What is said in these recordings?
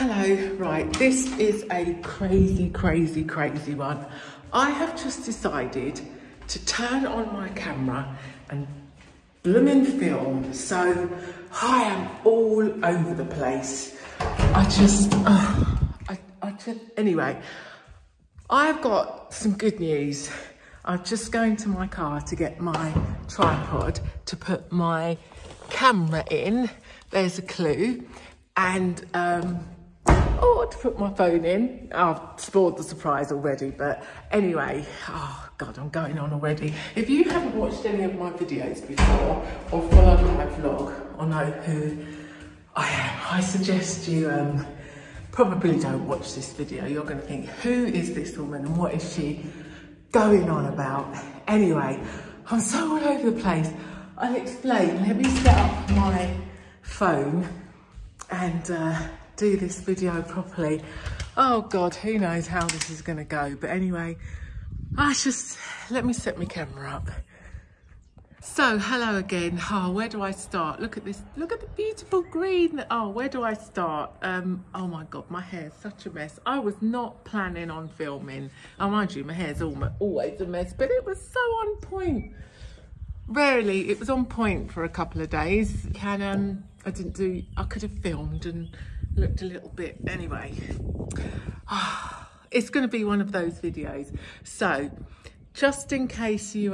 Hello, right, this is a crazy one. I have just decided to turn on my camera and blooming film, so I am all over the place. Anyway, I've got some good news. I'm just going to my car to get my tripod to put my camera in. There's a clue. And, to put my phone in. I've spoiled the surprise already, but anyway, oh God, I'm going on already. If you haven't watched any of my videos before or followed my vlog or know who I am, I suggest you probably don't watch this video. You're going to think, who is this woman and what is she going on about? Anyway, I'm so all over the place. I'll explain. Let me set up my phone and do this video properly. Oh God, who knows how this is going to go. But anyway, let me set my camera up. So, hello again. Oh, where do I start? Look at this. Look at the beautiful green. Oh, where do I start? Oh my God, my hair's such a mess. I was not planning on filming. Oh, mind you, my hair's always a mess, but it was so on point. Rarely, it was on point for a couple of days. I could have filmed and looked a little bit anyway. It's going to be one of those videos. So just in case you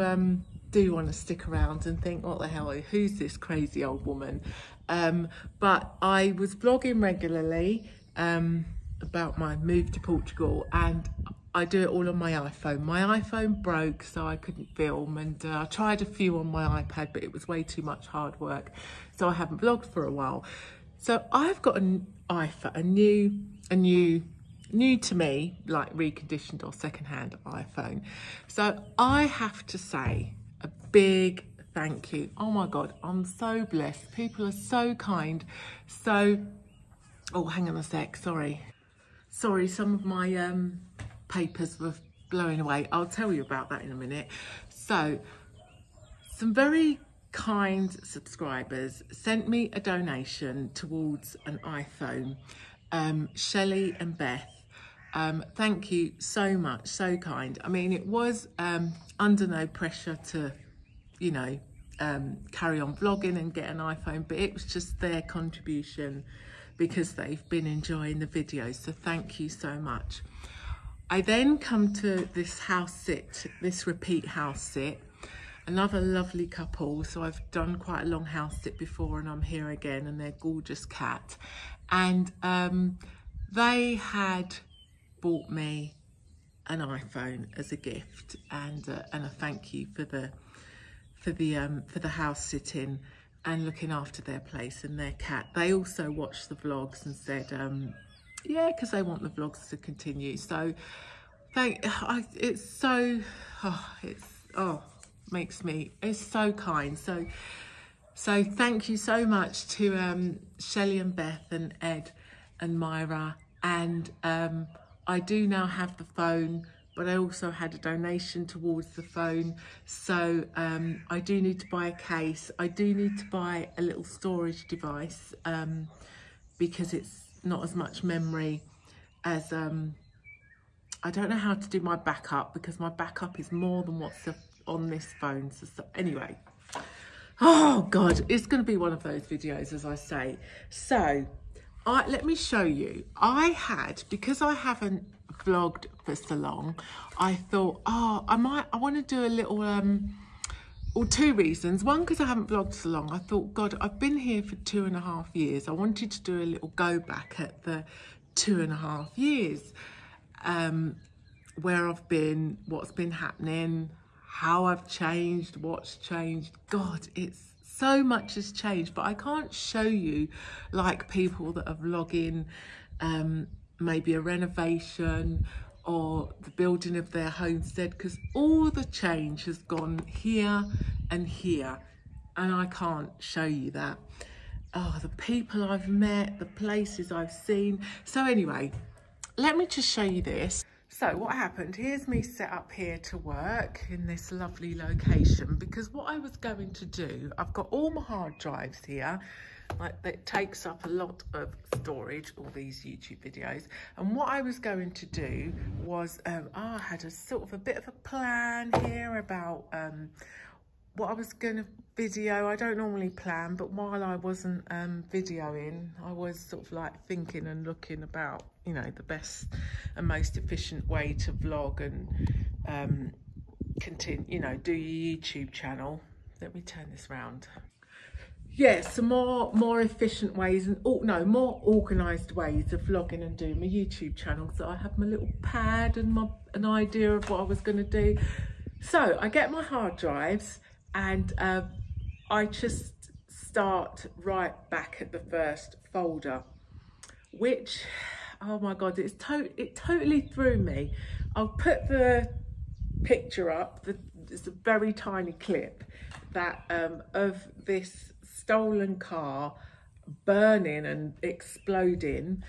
do want to stick around and think, what the hell, who's this crazy old woman? But I was vlogging regularly about my move to Portugal, and I do it all on my iPhone. My iPhone broke, so I couldn't film, and I tried a few on my iPad, but it was way too much hard work, so I haven't vlogged for a while. So I've got an iPhone, a new to me, like reconditioned or secondhand iPhone. So I have to say a big thank you. Oh my God, I'm so blessed. People are so kind. So, oh, hang on a sec, sorry, some of my papers were blowing away. I'll tell you about that in a minute. So some very kind subscribers sent me a donation towards an iPhone. Shelley and Beth, thank you so much, so kind. I mean, it was under no pressure to, you know, carry on vlogging and get an iPhone, but it was just their contribution because they've been enjoying the videos, so thank you so much. I then come to this house sit, this repeat house sit, another lovely couple. So I've done quite a long house sit before and I'm here again, and their gorgeous cat. And they had bought me an iPhone as a gift, and a thank you for the house sitting and looking after their place and their cat. They also watched the vlogs and said, yeah, because they want the vlogs to continue. So it's so, it's so kind. So thank you so much to Shelley and Beth and Ed and Myra. And I do now have the phone, but I also had a donation towards the phone. So I do need to buy a case. I do need to buy a little storage device because it's not as much memory as I don't know how to do my backup, because my backup is more than what's on this phone. So anyway, oh God, it's going to be one of those videos, as I say. So let me show you. Because I haven't vlogged for so long, I thought, I want to do a little or two reasons. One, because I haven't vlogged so long. I thought, God, I've been here for 2.5 years. I wanted to do a little go back at the 2.5 years, where I've been, what's been happening, how I've changed, what's changed. God, it's so much has changed, but I can't show you like people that are vlogging maybe a renovation or the building of their homestead, because all the change has gone here and here, and I can't show you that. Oh, the people I've met, the places I've seen. So anyway, let me just show you this. So what happened, here's me set up here to work in this lovely location, because what I was going to do, I've got all my hard drives here, like it takes up a lot of storage, all these YouTube videos. And what I was going to do was, I had a sort of a bit of a plan here about what I was going to video. I don't normally plan, but while I wasn't videoing, I was sort of like thinking and looking about, you know, the best and most efficient way to vlog and continue, you know, do your YouTube channel. Let me turn this round. Yeah, some more efficient ways and more organised ways of vlogging and doing my YouTube channel. So I have my little pad and an idea of what I was going to do. So I get my hard drives and I just start right back at the first folder, which, oh my God, it totally threw me. I'll put the picture up. It's a very tiny clip that of this stolen car burning and exploding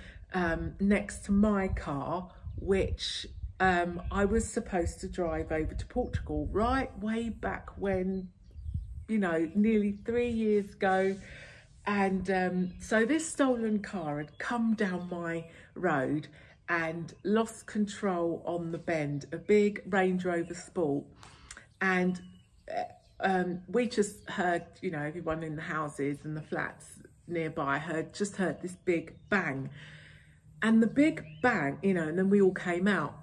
next to my car, which I was supposed to drive over to Portugal right way back when, you know, nearly 3 years ago. And so this stolen car had come down my road and lost control on the bend, a big Range Rover Sport. And we just heard, you know, everyone in the houses and the flats nearby just heard this big bang. And the big bang, you know, and then we all came out.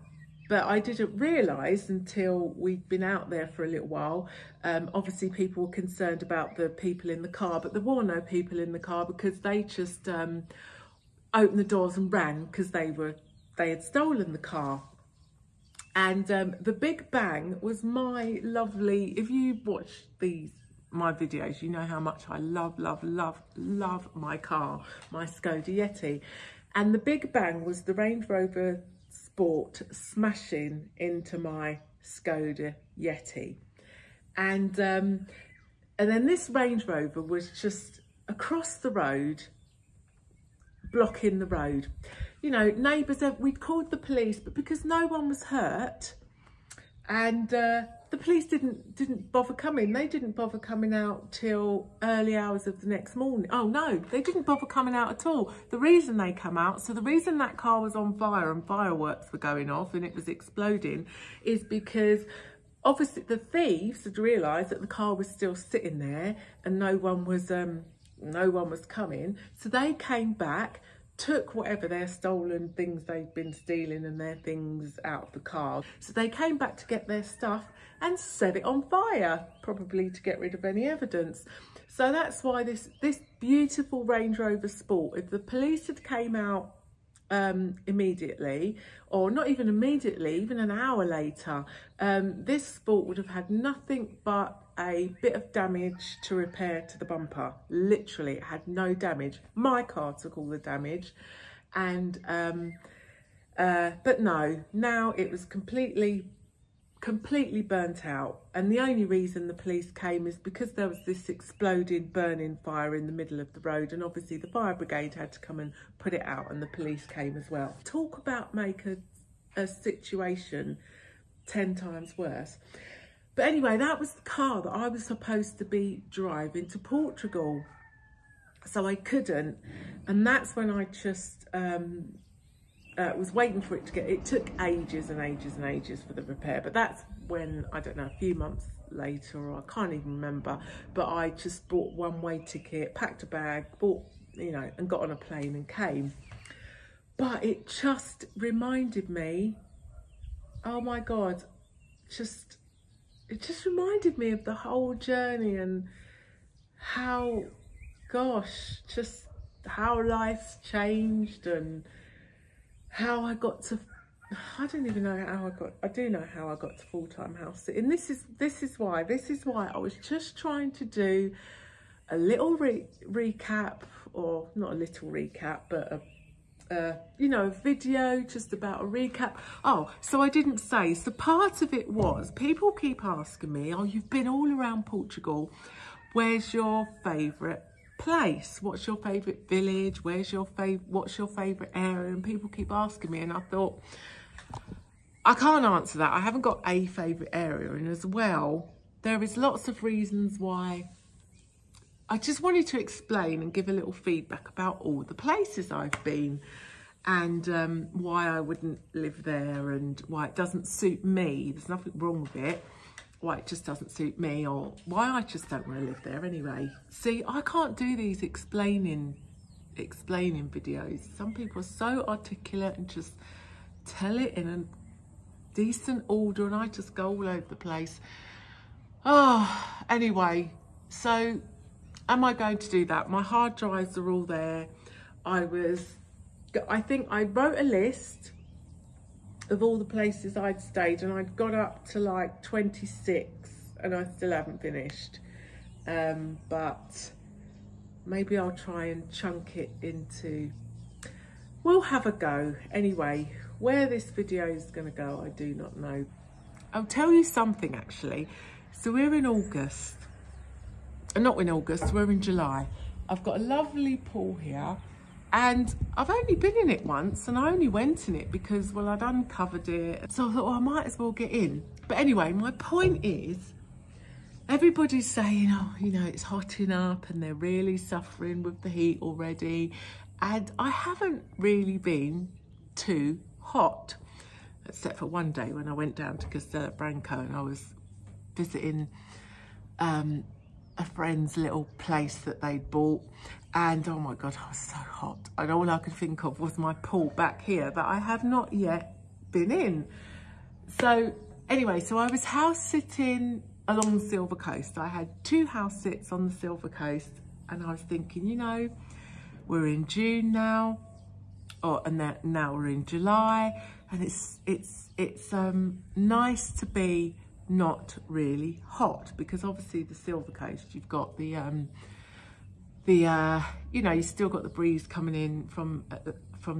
But I didn't realise until we'd been out there for a little while. Obviously, people were concerned about the people in the car, but there were no people in the car because they just opened the doors and ran because they had stolen the car. And the big bang was my lovely, if you watch my videos, you know how much I love my car, my Skoda Yeti. And the big bang was the Range Rover Sport smashing into my Skoda Yeti. And then this Range Rover was just across the road, blocking the road. You know, neighbours, we'd called the police, but because no one was hurt, and the police didn't bother coming. They didn't bother coming out till early hours of the next morning. Oh no, they didn't bother coming out at all. The reason they come out, so the reason that car was on fire and fireworks were going off and it was exploding, is because obviously the thieves had realised that the car was still sitting there and no one was coming. So they came back, took whatever their stolen things they'd been stealing and their things out of the car. So they came back to get their stuff and set it on fire, probably to get rid of any evidence. So that's why this beautiful Range Rover Sport, if the police had came out immediately, or not even immediately, even an hour later, this Sport would have had nothing but a bit of damage to repair to the bumper. Literally, it had no damage. My car took all the damage, and but no, now it was completely burnt out. And the only reason the police came is because there was this exploding, burning fire in the middle of the road, and obviously the fire brigade had to come and put it out, and the police came as well. Talk about make a situation 10 times worse. But anyway, that was the car that I was supposed to be driving to Portugal. So I couldn't. And that's when I just was waiting for it to get, it took ages and ages and ages for the repair. But that's when, I don't know, a few months later, or I can't even remember, but I just bought one-way ticket, packed a bag, bought, you know, and got on a plane and came. But it just reminded me, oh my God, it just reminded me of the whole journey and how, gosh, just how life's changed and how I got to, I don't even know how I do know how I got to full-time house sitting. This is why I was just trying to do a little recap, or not a little recap, but you know, a video just about a recap. Oh, so I didn't say, so part of it was, people keep asking me, oh, you've been all around Portugal, where's your favourite place? What's your favourite village? What's your favourite area? And people keep asking me, and I thought, I can't answer that. I haven't got a favourite area, and as well, there is lots of reasons why I just wanted to explain and give a little feedback about all the places I've been, and why I wouldn't live there, and why it doesn't suit me. There's nothing wrong with it. Why it just doesn't suit me, or why I just don't want to live there anyway. See, I can't do these explaining videos. Some people are so articulate and just tell it in a decent order, and I just go all over the place. Oh, anyway, so am I going to do that? My hard drives are all there. I think I wrote a list of all the places I'd stayed, and I'd got up to like 26 and I still haven't finished. But maybe I'll try and chunk it into, we'll have a go. Anyway, where this video is going to go, I do not know. I'll tell you something actually. So we're in August, not in August, we're in July. I've got a lovely pool here, and I've only been in it once, and I only went in it because, well, I'd uncovered it. So I thought, well, I might as well get in. But anyway, my point is, everybody's saying, oh, you know, it's hotting up and they're really suffering with the heat already. And I haven't really been too hot, except for one day when I went down to Castella Branco and I was visiting a friend's little place that they'd bought, and oh my god, I was so hot, and all I could think of was my pool back here that I have not yet been in. So anyway, so I was house sitting along the Silver Coast. I had 2 house sits on the Silver Coast, and I was thinking, you know, we're in June now, and now we're in July, and it's nice to be not really hot, because obviously the Silver Coast, you've got the you know, you still got the breeze coming in from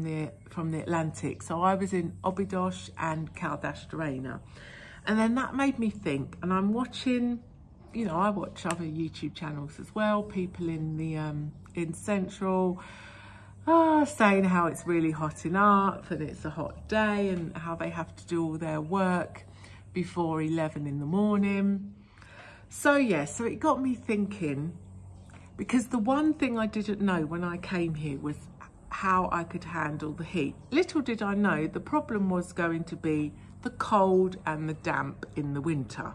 the Atlantic. So I was in Óbidos and Caldas de Raina, and then that made me think, and I'm watching, you know, I watch other YouTube channels as well, people in the in Central saying how it's really hotting up and it's a hot day, and how they have to do all their work before 11 in the morning. So yeah, so it got me thinking, because the one thing I didn't know when I came here was how I could handle the heat. Little did I know the problem was going to be the cold and the damp in the winter.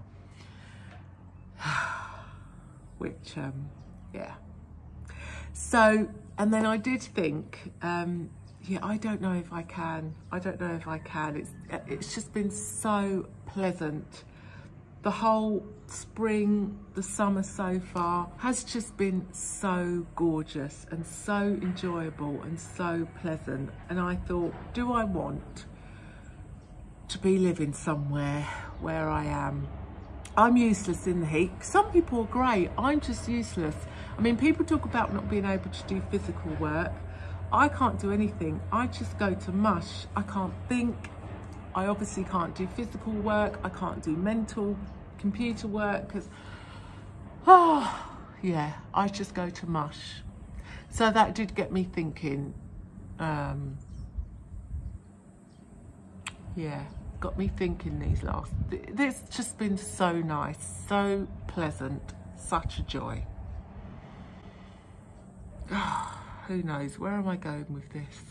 Which, yeah. So, and then I did think, yeah, I don't know if I can. I don't know if I can. It's just been so pleasant. The whole spring, the summer so far has just been so gorgeous and so enjoyable and so pleasant. And I thought, do I want to be living somewhere where I am? I'm useless in the heat. Some people are great. I'm just useless. I mean, people talk about not being able to do physical work. I can't do anything. I just go to mush. I can't think. I obviously can't do physical work. I can't do mental computer work because, oh, yeah, I just go to mush. So that did get me thinking, yeah, got me thinking it's just been so nice, so pleasant, such a joy. Who knows, where am I going with this?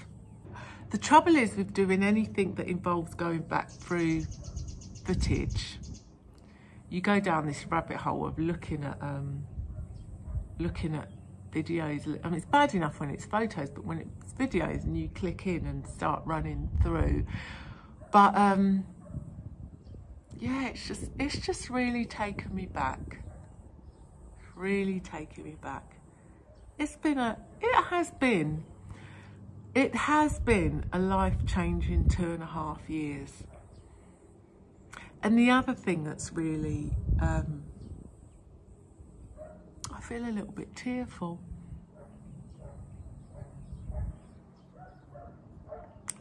The trouble is with doing anything that involves going back through footage, you go down this rabbit hole of looking at videos. I mean, it's bad enough when it's photos, but when it's videos and you click in and start running through. But yeah, it's just really taken me back. Really taken me back. It has been a life-changing 2.5 years. And the other thing that's really, I feel a little bit tearful.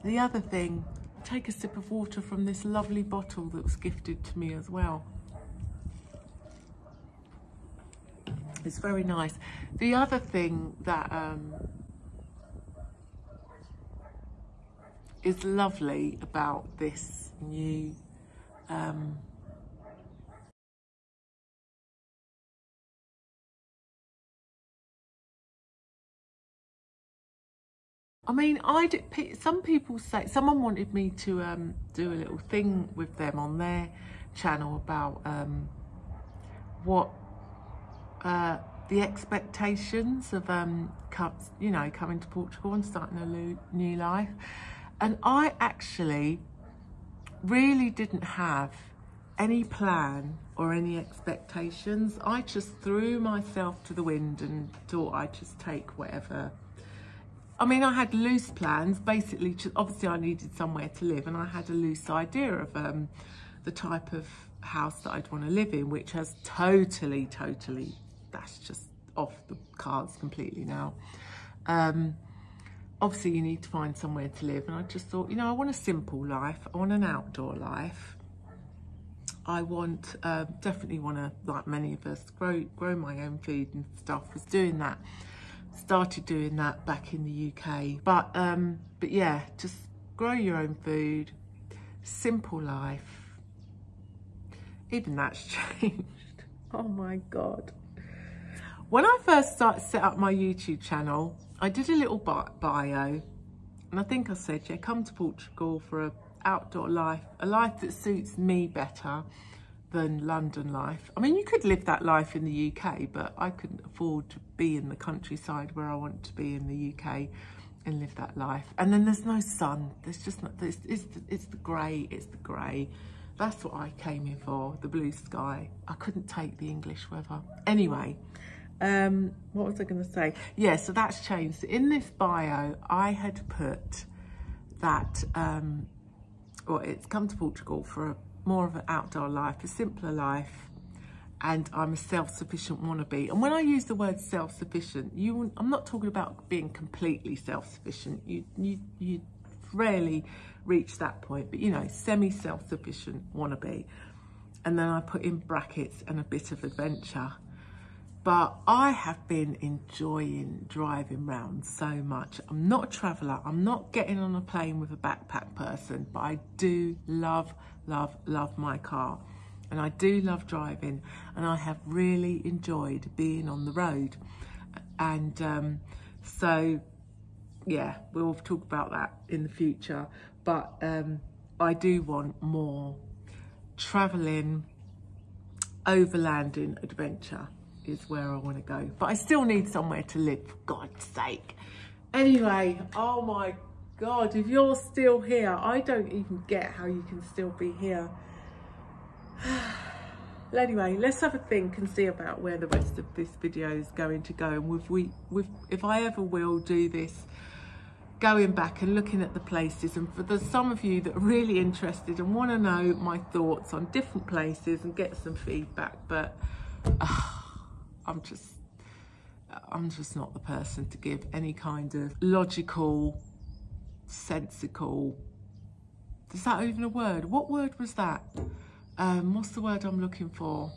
The other thing, take a sip of water from this lovely bottle that was gifted to me as well. It's very nice. The other thing that is lovely about this new I mean, some people say, someone wanted me to do a little thing with them on their channel about what the expectations of you know, coming to Portugal and starting a new life. And I actually really didn't have any plan or any expectations. I just threw myself to the wind and thought I'd just take whatever. I mean, I had loose plans, basically. Obviously I needed somewhere to live, and I had a loose idea of the type of house that I'd want to live in, which has totally, that's just off the cards completely now. Obviously you need to find somewhere to live, and I just thought, you know, I want a simple life. I want an outdoor life. I want, definitely want to, like many of us, grow my own food and stuff. Was doing that, started doing that back in the UK. But yeah, just grow your own food, simple life. Even that's changed. Oh my God. When I first set up my YouTube channel, I did a little bio, and I think I said, yeah, come to Portugal for an outdoor life, a life that suits me better than London life. I mean, you could live that life in the UK, but I couldn't afford to be in the countryside where I want to be in the UK and live that life. And then there's no sun. There's just not, it's the grey. That's what I came here for, the blue sky. I couldn't take the English weather. Anyway, what was I going to say? Yeah, so that's changed. In this bio, I had put that, well, it's come to Portugal for more of an outdoor life, a simpler life, and I'm a self-sufficient wannabe. And when I use the word self-sufficient, I'm not talking about being completely self-sufficient. You rarely reach that point, but you know, semi-self-sufficient wannabe. And then I put in brackets and a bit of adventure. But I have been enjoying driving around so much. I'm not a traveller. I'm not getting on a plane with a backpack person, but I do love my car. And I do love driving. And I have really enjoyed being on the road. And so, yeah, we'll talk about that in the future. But I do want more travelling, overlanding adventure is where I want to go, but I still need somewhere to live, for God's sake. Anyway, oh my God, if you're still here, I don't even get how you can still be here. Anyway, let's have a think and see about where the rest of this video is going to go, and if I ever will do this, going back and looking at the places. And for some of you that are really interested and want to know my thoughts on different places and get some feedback, but I'm just not the person to give any kind of logical, sensical, is that even a word? What word was that? What's the word I'm looking for?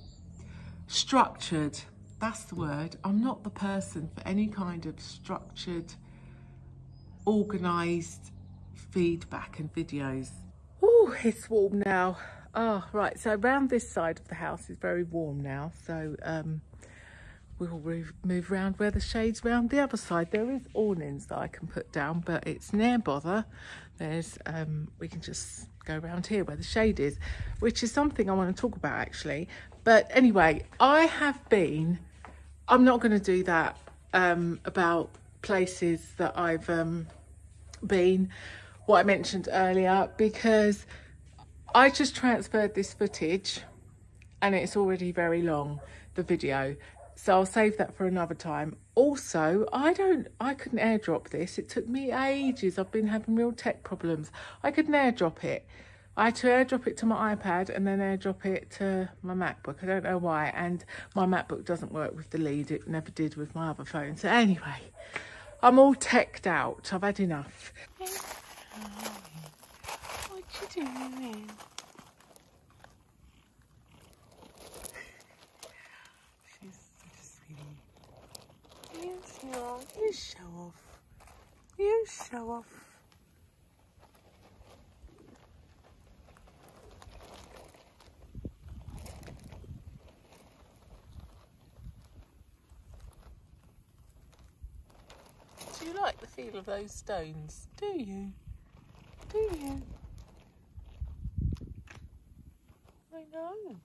Structured, that's the word. I'm not the person for any kind of structured, organised feedback and videos. Oh, it's warm now. Oh, right, so around this side of the house is very warm now, so we'll move around where the shade's round the other side. There is awnings that I can put down, but it's near bother. There's, we can just go around here where the shade is, which is something I want to talk about actually. But anyway, I'm not going to do that about places that I've been, what I mentioned earlier, because I just transferred this footage and it's already very long, the video. So I'll save that for another time. Also, I couldn't airdrop this. It took me ages. I've been having real tech problems. I couldn't airdrop it. I had to airdrop it to my iPad and then airdrop it to my MacBook. I don't know why. And my MacBook doesn't work with the lead. It never did with my other phone. So anyway, I'm all teched out. I've had enough. What you doing? You show off. You show off. Do you like the feel of those stones, do you? Do you? I know.